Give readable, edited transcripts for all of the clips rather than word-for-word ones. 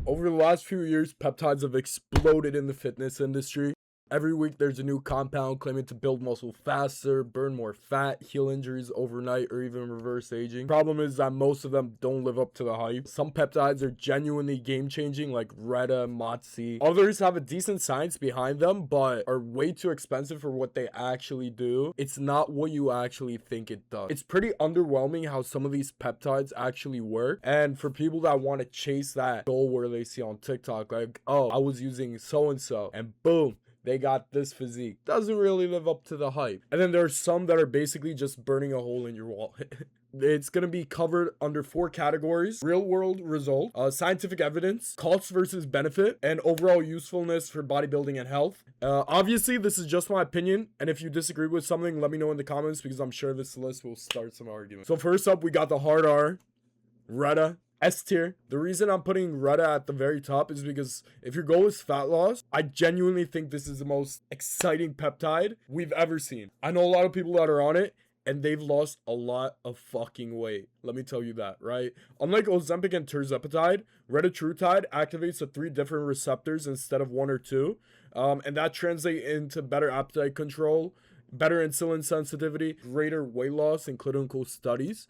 Over the last few years, peptides have exploded in the fitness industry. Every week there's a new compound claiming to build muscle faster, burn more fat, heal injuries overnight, or even reverse aging. Problem is that most of them don't live up to the hype. Some peptides are genuinely game-changing, like Retta, Motzi. Others have a decent science behind them, but are way too expensive for what they actually do. It's not what you actually think it does. It's pretty underwhelming how some of these peptides actually work. And for people that want to chase that goal where they see on TikTok, like, oh, I was using so-and-so, and boom, they got this physique. Doesn't really live up to the hype. And then there's some that are basically just burning a hole in your wallet. It's going to be covered under 4 categories: real world result, scientific evidence, cost versus benefit, and overall usefulness for bodybuilding and health. Obviously, this is just my opinion, and if you disagree with something, let me know in the comments, because I'm sure this list will start some argument. So first up, we got the hard R, Retta, S tier. The reason I'm putting Retta at the very top is because if your goal is fat loss, I genuinely think this is the most exciting peptide we've ever seen. I know a lot of people that are on it, and they've lost a lot of fucking weight. Let me tell you that, right? Unlike Ozempic and tirzepatide, retatrutide activates the 3 different receptors instead of 1 or 2. And that translates into better appetite control, better insulin sensitivity, greater weight loss in clinical studies.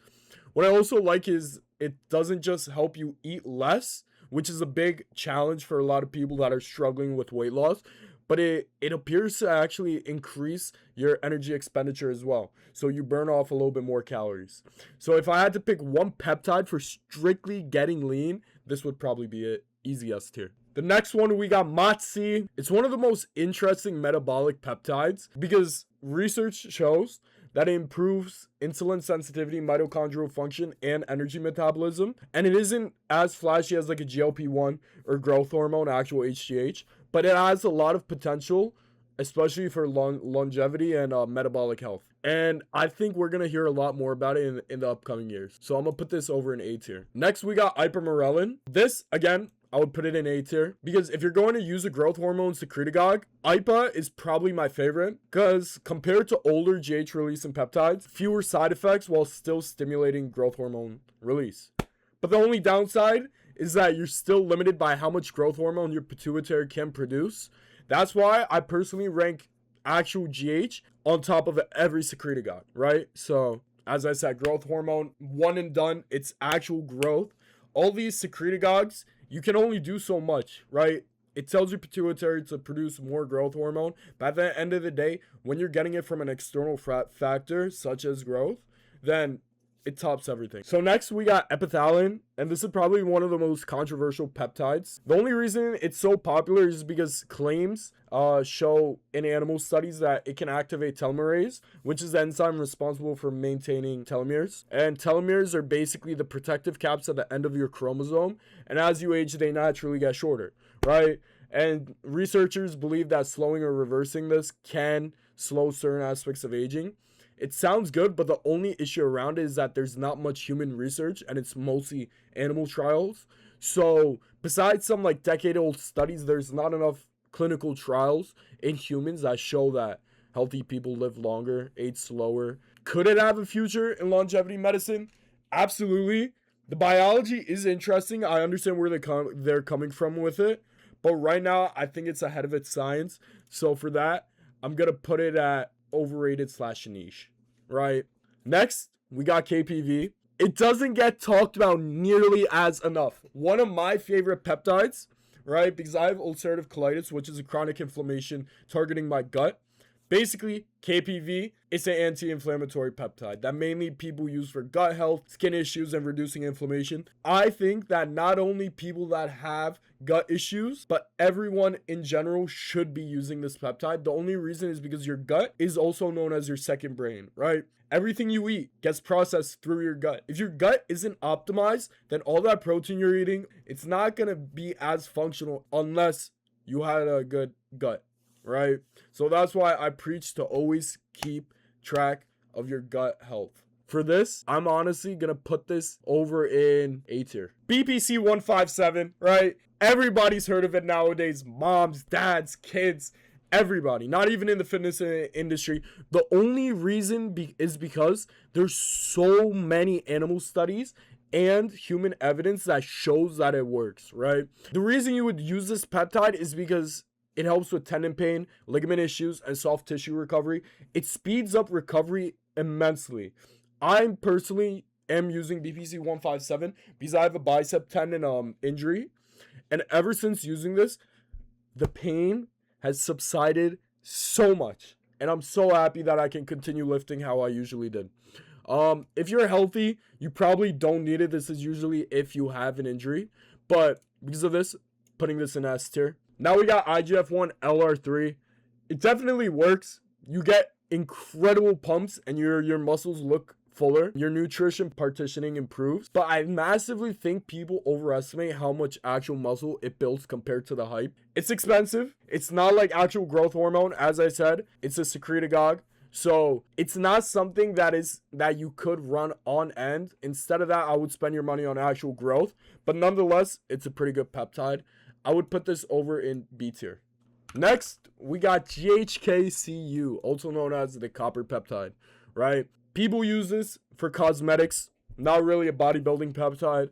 What I also like is it doesn't just help you eat less, which is a big challenge for a lot of people that are struggling with weight loss, but it appears to actually increase your energy expenditure as well. So you burn off a little bit more calories. So if I had to pick one peptide for strictly getting lean, this would probably be it. Easy S tier. The next one, we got Motzi. It's one of the most interesting metabolic peptides because research shows that it improves insulin sensitivity, mitochondrial function, and energy metabolism. And it isn't as flashy as like a GLP-1 or growth hormone, actual HGH, but it has a lot of potential, especially for longevity and metabolic health. And I think we're going to hear a lot more about it in the upcoming years. So I'm going to put this over in A tier. Next, we got ipamorelin. This, again, I would put it in A tier because if you're going to use a growth hormone secretagogue, IPA is probably my favorite because compared to older GH releasing peptides, fewer side effects while still stimulating growth hormone release. But the only downside is that you're still limited by how much growth hormone your pituitary can produce. That's why I personally rank actual GH on top of every secretagogue, right? So as I said, growth hormone, one and done, it's actual growth. All these secretagogues, you can only do so much, right? It tells your pituitary to produce more growth hormone, but at the end of the day, when you're getting it from an external factor, such as growth, then it tops everything. So next we got epithalin, and this is probably one of the most controversial peptides. The only reason it's so popular is because claims show in animal studies that it can activate telomerase, which is the enzyme responsible for maintaining telomeres. And telomeres are basically the protective caps at the end of your chromosome, and as you age, they naturally get shorter, right? And researchers believe that slowing or reversing this can slow certain aspects of aging. It sounds good, but the only issue around it is that there's not much human research and it's mostly animal trials. So besides some like decade-old studies, there's not enough clinical trials in humans that show that healthy people live longer, age slower. Could it have a future in longevity medicine? Absolutely. The biology is interesting. I understand where they're coming from with it. But right now, I think it's ahead of its science. So for that, I'm going to put it at overrated / niche, right? Next, we got KPV. It doesn't get talked about nearly as enough. One of my favorite peptides, right? Because I have ulcerative colitis, which is a chronic inflammation targeting my gut. Basically, KPV is an anti-inflammatory peptide that mainly people use for gut health, skin issues, and reducing inflammation. I think that not only people that have gut issues, but everyone in general should be using this peptide. The only reason is because your gut is also known as your second brain, right? Everything you eat gets processed through your gut. If your gut isn't optimized, then all that protein you're eating, it's not going to be as functional unless you had a good gut, right? So that's why I preach to always keep track of your gut health. For this, I'm honestly going to put this over in A tier. BPC 157, right? Everybody's heard of it nowadays. Moms, dads, kids, everybody. Not even in the fitness industry. The only reason is because there's so many animal studies and human evidence that shows that it works, right? The reason you would use this peptide is because it helps with tendon pain, ligament issues, and soft tissue recovery. It speeds up recovery immensely. I personally am using BPC 157 because I have a bicep tendon injury, and ever since using this, the pain has subsided so much, and I'm so happy that I can continue lifting how I usually did. If you're healthy, you probably don't need it. This is usually if you have an injury, but because of this, putting this in S tier. Now we got IGF-1 LR3. It definitely works. You get incredible pumps and your muscles look fuller. Your nutrition partitioning improves. But I massively think people overestimate how much actual muscle it builds compared to the hype. It's expensive. It's not like actual growth hormone. As I said, it's a secretagogue. So it's not something that you could run on end. Instead of that, I would spend your money on actual growth. But nonetheless, it's a pretty good peptide. I would put this over in B tier. Next, we got GHKCU, also known as the copper peptide, right? People use this for cosmetics, not really a bodybuilding peptide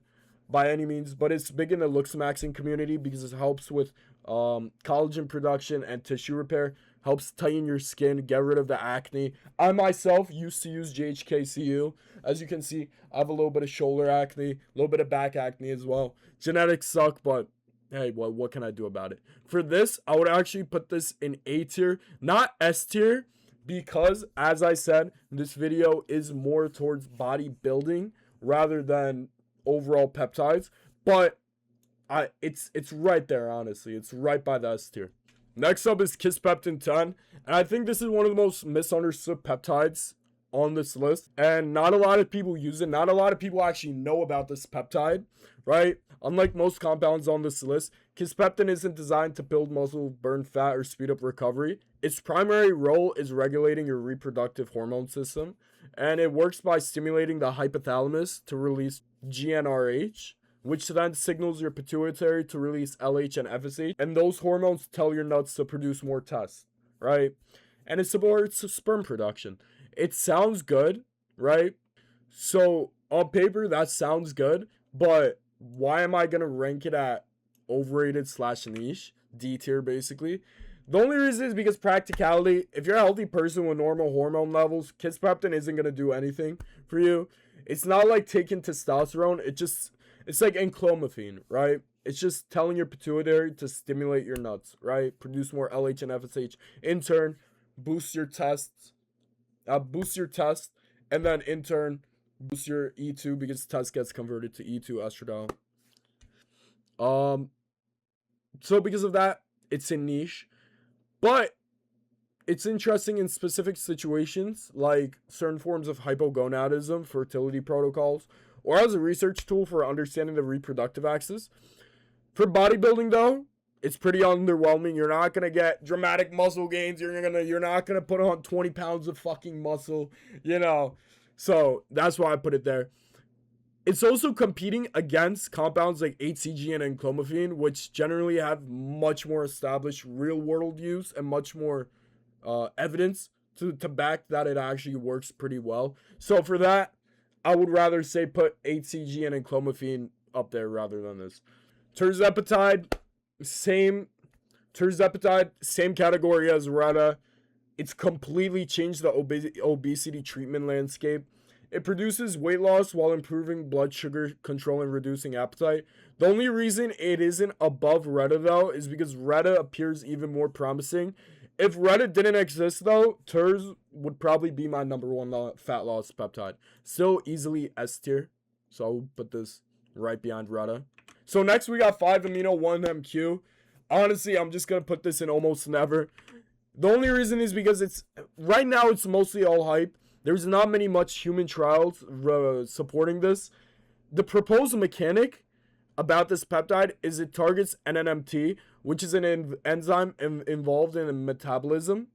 by any means, but it's big in the looks maxing community because it helps with collagen production and tissue repair, helps tighten your skin, get rid of the acne. I myself used to use GHKCU. As you can see, I have a little bit of shoulder acne, a little bit of back acne as well. Genetics suck, but hey, what can I do about it? For this, I would actually put this in A tier, not S tier, because as I said, this video is more towards bodybuilding rather than overall peptides. But it's right there, honestly. It's right by the S tier. Next up is Kisspeptin 10, and I think this is one of the most misunderstood peptides on this list, and not a lot of people use it. Not a lot of people actually know about this peptide, right? Unlike most compounds on this list, Kisspeptin isn't designed to build muscle, burn fat, or speed up recovery. Its primary role is regulating your reproductive hormone system, and it works by stimulating the hypothalamus to release GnRH, which then signals your pituitary to release LH and FSH, and those hormones tell your nuts to produce more tests, right? And it supports sperm production. It sounds good, right? So on paper, that sounds good, but why am I going to rank it at overrated / niche, D tier basically? The only reason is because practicality. If you're a healthy person with normal hormone levels, Kisspeptin isn't going to do anything for you. It's not like taking testosterone. It's like enclomiphene, right? It's just telling your pituitary to stimulate your nuts, right? Produce more LH and FSH. In turn, boost your test, and then in turn, boost your E2 because test gets converted to E2 estradiol. So because of that, it's a niche, but it's interesting in specific situations like certain forms of hypogonadism, fertility protocols, or as a research tool for understanding the reproductive axis. For bodybuilding though, it's pretty underwhelming. You're not gonna get dramatic muscle gains. You're not gonna put on 20 pounds of fucking muscle, So that's why I put it there. It's also competing against compounds like HCG and enclomiphene, which generally have much more established real-world use and much more evidence to back that it actually works pretty well. So for that, I would rather say put HCG and enclomiphene up there rather than this. Tirzepatide, same category as Retta. It's completely changed the obesity treatment landscape. It produces weight loss while improving blood sugar control and reducing appetite. The only reason it isn't above Retta though is because Retta appears even more promising. If Retta didn't exist though, Terz would probably be my number one fat loss peptide. Still easily S tier, so I'll put this right behind Retta. So next we got 5-amino-1-MQ. Honestly, I'm just going to put this in almost never. The only reason is because right now it's mostly all hype. There's not much human trials supporting this. The proposed mechanic about this peptide is it targets NNMT, which is an enzyme involved in metabolism.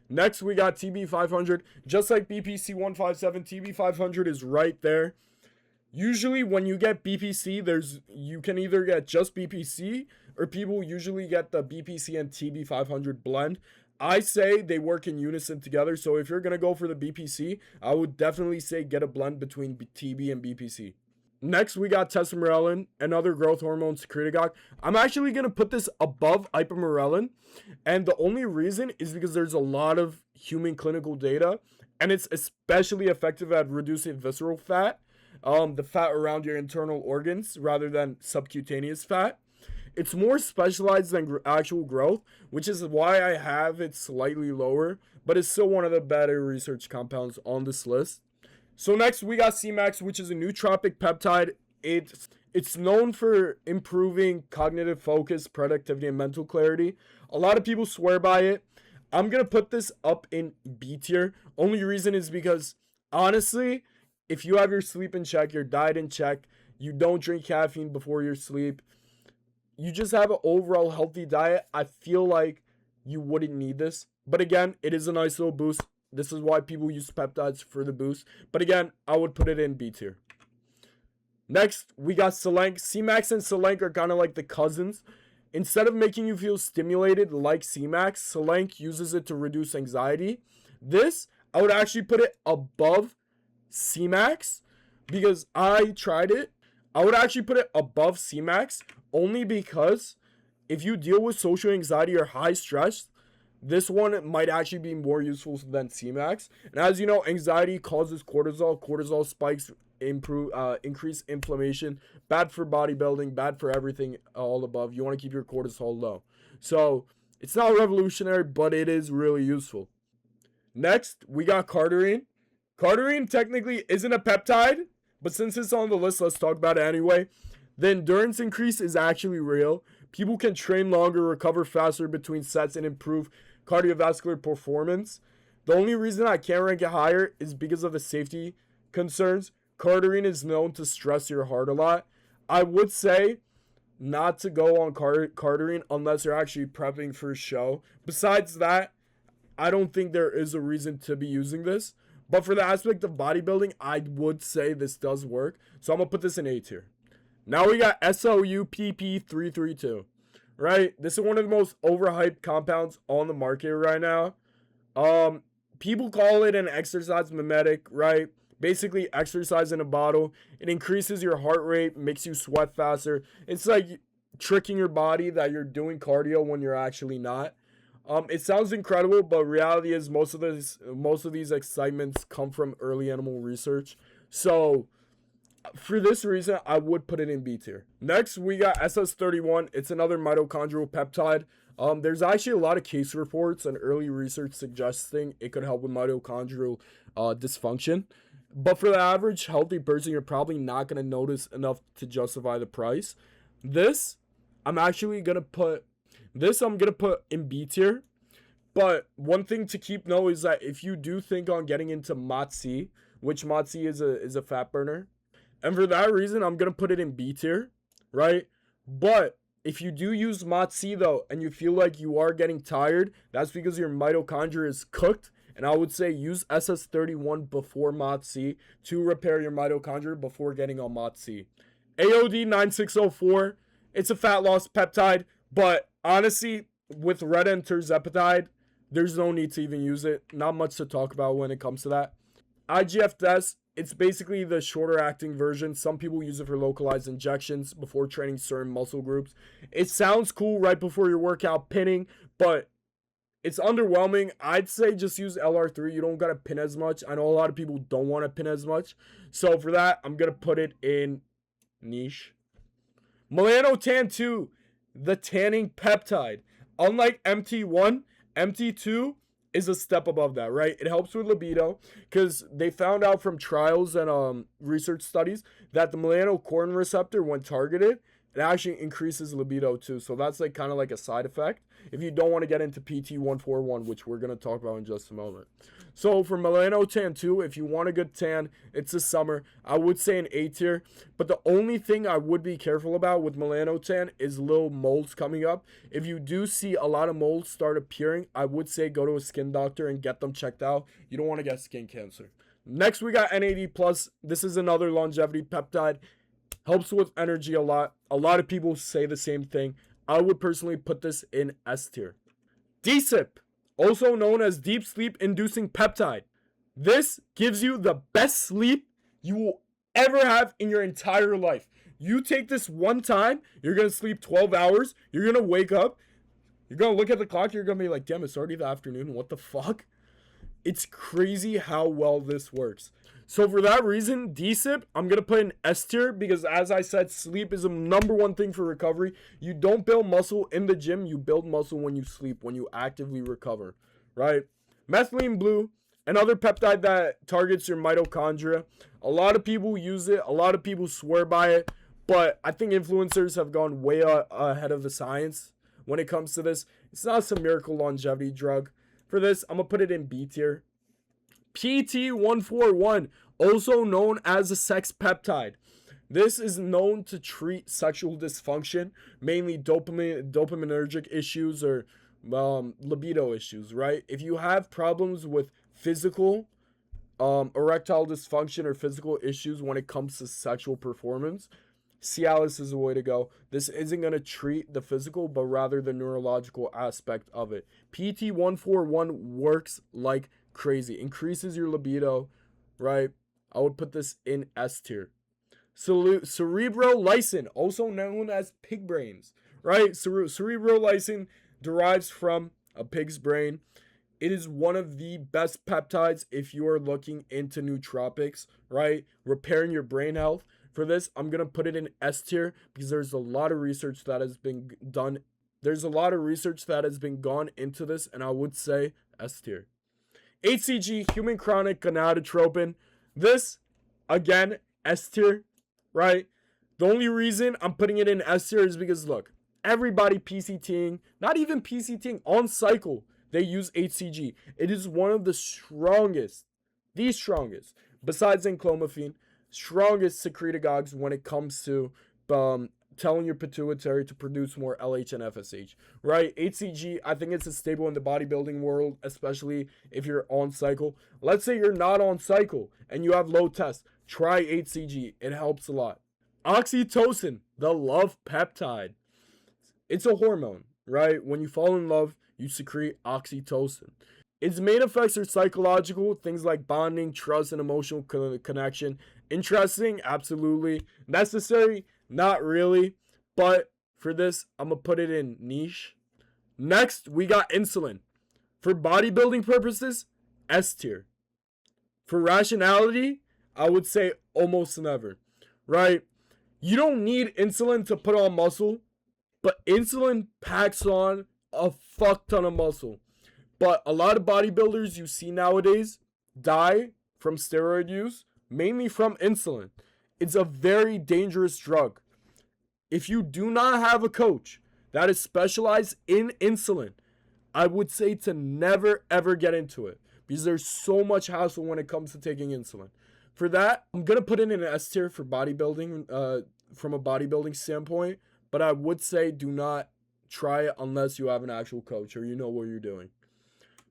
Next, we got TB500. Just like BPC 157, TB500 is right there. Usually when you get BPC, you can either get just BPC or people usually get the BPC and TB500 blend. I say they work in unison together. So if you're going to go for the BPC, I would definitely say get a blend between TB and BPC. Next, we got tesamorelin, another growth hormone secretagogue. I'm actually going to put this above ipamorelin. And the only reason is because there's a lot of human clinical data. And it's especially effective at reducing visceral fat, the fat around your internal organs, rather than subcutaneous fat. It's more specialized than actual growth, which is why I have it slightly lower. But it's still one of the better research compounds on this list. So next we got CMAX, which is a nootropic peptide. It's known for improving cognitive focus, productivity, and mental clarity. A lot of people swear by it. I'm going to put this up in B tier. Only reason is because, honestly, if you have your sleep in check, your diet in check, you don't drink caffeine before your sleep, you just have an overall healthy diet, I feel like you wouldn't need this. But again, it is a nice little boost. This is why people use peptides for the boost. But again, I would put it in B tier. Next, we got Selenk. CMAX and Selenk are kind of like the cousins. Instead of making you feel stimulated like CMAX, Selenk uses it to reduce anxiety. This, I would actually put it above CMAX because I tried it. I would actually put it above CMAX only because if you deal with social anxiety or high stress, this one might actually be more useful than CMAX. And as you know, anxiety causes cortisol. Cortisol spikes increase inflammation. Bad for bodybuilding, bad for everything all above. You want to keep your cortisol low. So it's not revolutionary, but it is really useful. Next, we got Cardarine. Cardarine technically isn't a peptide, but since it's on the list, let's talk about it anyway. The endurance increase is actually real. People can train longer, recover faster between sets, and improve cardiovascular performance. The only reason I can't rank it higher is because of the safety concerns. Cardarine is known to stress your heart a lot. I would say not to go on Cardarine unless you're actually prepping for a show. Besides that, I don't think there is a reason to be using this. But for the aspect of bodybuilding, I would say this does work. So I'm going to put this in A tier. Now we got SOUPP332, right? This is one of the most overhyped compounds on the market right now. People call it an exercise mimetic, right? Basically, exercise in a bottle. It increases your heart rate, makes you sweat faster. It's like tricking your body that you're doing cardio when you're actually not. It sounds incredible, but reality is most of these excitements come from early animal research. So for this reason, I would put it in B tier. Next, we got SS31. It's another mitochondrial peptide. There's actually a lot of case reports and early research suggesting it could help with mitochondrial dysfunction. But for the average healthy person, you're probably not going to notice enough to justify the price. This, I'm going to put in B tier. But one thing to keep note is that if you do think on getting into MOTS-c, which MOTS-c is a fat burner, and for that reason, I'm going to put it in B tier, right? But if you do use MOTS-c though, and you feel like you are getting tired, that's because your mitochondria is cooked. And I would say use SS31 before MOTS-c to repair your mitochondria before getting on MOTS-c. AOD 9604, it's a fat loss peptide, but honestly, with red and terzepatide, there's no need to even use it. Not much to talk about when it comes to that. IGF-DES, it's basically the shorter acting version. Some people use it for localized injections before training certain muscle groups. It sounds cool right before your workout pinning, but it's underwhelming. I'd say just use LR3. You don't got to pin as much. I know a lot of people don't want to pin as much. So for that, I'm going to put it in niche. Melanotan 2, the tanning peptide. Unlike MT1, MT2 is a step above that, right? It helps with libido because they found out from trials and research studies that the melanocortin receptor, when targeted, it actually increases libido too. So that's like kind of like a side effect if you don't want to get into PT141, which we're going to talk about in just a moment. So for Melanotan 2, if you want a good tan, it's the summer. I would say an A tier. But the only thing I would be careful about with Melanotan is little moles coming up. If you do see a lot of moles start appearing, I would say go to a skin doctor and get them checked out. You don't want to get skin cancer. Next, we got NAD+. This is another longevity peptide. Helps with energy a lot. A lot of people say the same thing. I would personally put this in S tier. DSIP, also known as deep sleep inducing peptide. This gives you the best sleep you will ever have in your entire life. You take this one time, you're going to sleep 12 hours, you're going to wake up, you're going to look at the clock, you're going to be like, damn, it's already the afternoon, what the fuck? It's crazy how well this works. So for that reason, DSIP, I'm going to put in S tier because as I said, sleep is the number one thing for recovery. You don't build muscle in the gym, you build muscle when you sleep, when you actively recover, right? Methylene blue, another peptide that targets your mitochondria. A lot of people use it, a lot of people swear by it, but I think influencers have gone way ahead of the science when it comes to this. It's not some miracle longevity drug. For this, I'm going to put it in B tier. PT141, also known as a sex peptide. This is known to treat sexual dysfunction, mainly dopaminergic issues or libido issues, right? If you have problems with physical erectile dysfunction or physical issues when it comes to sexual performance, Cialis is the way to go. This isn't going to treat the physical, but rather the neurological aspect of it. PT141 works like crazy. Increases your libido, right? I would put this in S tier. Cerebrolysin, also known as pig brains, right? Cerebrolysin derives from a pig's brain. It is one of the best peptides if you are looking into nootropics, right? Repairing your brain health. For this, I'm going to put it in S tier because there's a lot of research that has been done. There's a lot of research that has been gone into this, and I would say S tier. HCG, human chronic gonadotropin. This, again, S tier, right? The only reason I'm putting it in S tier is because, look, everybody PCTing, not even PCTing, on cycle, they use HCG. It is one of the strongest, besides enclomiphene, strongest secretagogues when it comes to telling your pituitary to produce more LH and FSH, right? HCG, I think it's a staple in the bodybuilding world, especially if you're on cycle. Let's say you're not on cycle and you have low test. Try HCG. It helps a lot. Oxytocin, the love peptide. It's a hormone, right? When you fall in love, you secrete oxytocin. Its main effects are psychological, things like bonding, trust, and emotional connection. Interesting, absolutely. Necessary, not really. But for this, I'm going to put it in niche. Next, we got insulin. For bodybuilding purposes, S tier. For rationality, I would say almost never, right? You don't need insulin to put on muscle, but insulin packs on a fuck ton of muscle. But a lot of bodybuilders you see nowadays die from steroid use, mainly from insulin. It's a very dangerous drug. If you do not have a coach that is specialized in insulin, I would say to never ever get into it because there's so much hassle when it comes to taking insulin. For that, I'm going to put in an S tier for bodybuilding, from a bodybuilding standpoint, but I would say do not try it unless you have an actual coach or you know what you're doing.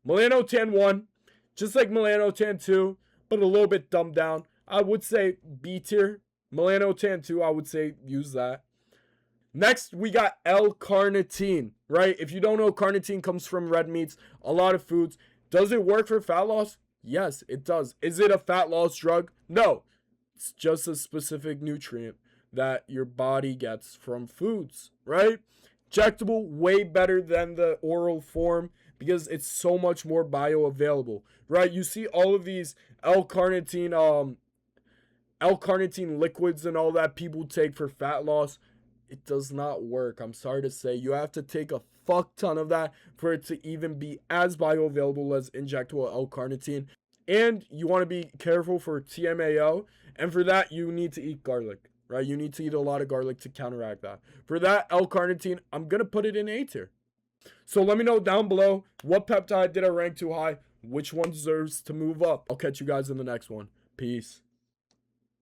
Melanotan 1, just like Melanotan 2, but a little bit dumbed down. I would say B tier. Melanotan 2, I would say use that. Next, we got L-carnitine, right? If you don't know, carnitine comes from red meats, a lot of foods. Does it work for fat loss? Yes, it does. Is it a fat loss drug? No. It's just a specific nutrient that your body gets from foods, right? Injectable, way better than the oral form because it's so much more bioavailable, right? You see all of these L-carnitine liquids and all that people take for fat loss. It does not work. I'm sorry to say. You have to take a fuck ton of that for it to even be as bioavailable as injectable L-carnitine. And you want to be careful for TMAO. And for that, you need to eat garlic, right? You need to eat a lot of garlic to counteract that. For that L-carnitine, I'm going to put it in A tier. So let me know down below what peptide did I rank too high, which one deserves to move up. I'll catch you guys in the next one. Peace.